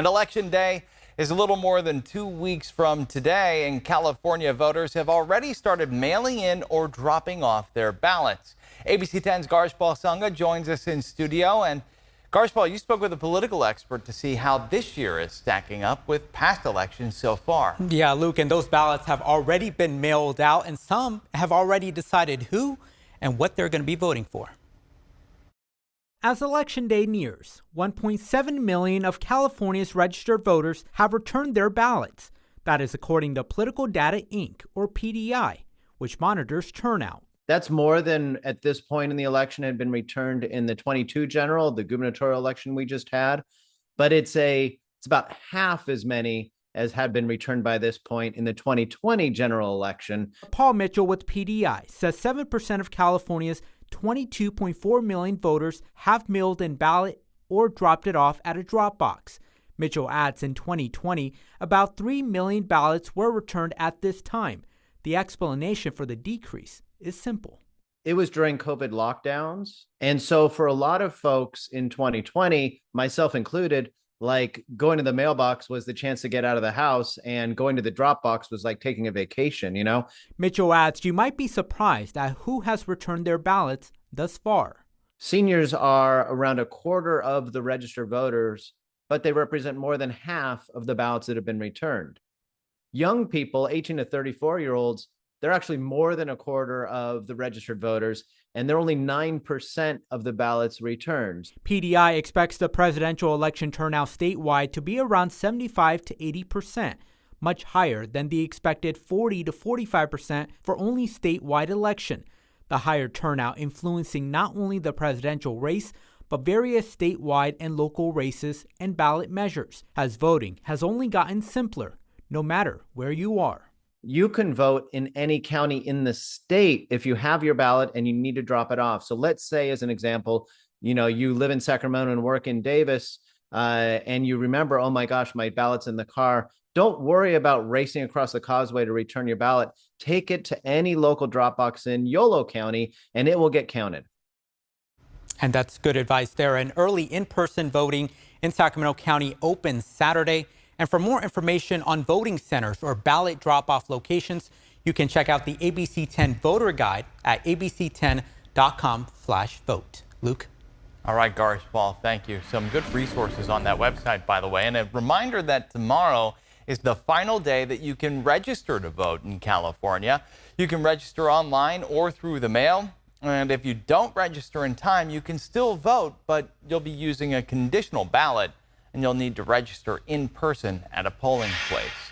And Election Day is a little more than 2 weeks from today, and California voters have already started mailing in or dropping off their ballots. ABC 10's Garshpal Sangha joins us in studio. And Garshpal, you spoke with a political expert to see how this year is stacking up with past elections so far. Yeah, Luke, and those ballots have already been mailed out, and some have already decided who and what they're going to be voting for. As Election Day nears, 1.7 million of California's registered voters have returned their ballots. That is according to Political Data Inc., or PDI, which monitors turnout. That's more than at this point in the election had been returned in the 22 general, the gubernatorial election we just had. But it's about half as many as had been returned by this point in the 2020 general election. Paul Mitchell with PDI says 7% of California's 22.4 million voters have mailed in ballot or dropped it off at a drop box. Mitchell adds in 2020, about 3 million ballots were returned at this time. The explanation for the decrease is simple. It was during COVID lockdowns. And so for a lot of folks in 2020, myself included, like going to the mailbox was the chance to get out of the house, and going to the drop box was like taking a vacation, you know? Mitchell adds you might be surprised at who has returned their ballots thus far. Seniors are around a quarter of the registered voters, but they represent more than half of the ballots that have been returned. Young people, 18 to 34-year-olds, they're actually more than a quarter of the registered voters, and they're only 9% of the ballots returned. PDI expects the presidential election turnout statewide to be around 75 to 80%, much higher than the expected 40 to 45% for only statewide election. The higher turnout influencing not only the presidential race, but various statewide and local races and ballot measures, as voting has only gotten simpler, no matter where you are. You can vote in any county in the state if you have your ballot and you need to drop it off. So let's say, as an example, you live in Sacramento and work in Davis, and you remember, oh my gosh, my ballot's in the car. Don't worry about racing across the causeway to return your ballot. Take it to any local drop box in Yolo County, and it will get counted. And that's good advice there. And early in-person voting in Sacramento County opens Saturday. And for more information on voting centers or ballot drop-off locations, you can check out the ABC 10 voter guide at abc10.com/vote. Luke? All right, Garshpal, thank you. Some good resources on that website, by the way. And a reminder that tomorrow is the final day that you can register to vote in California. You can register online or through the mail. And if you don't register in time, you can still vote, but you'll be using a conditional ballot, and you'll need to register in person at a polling place.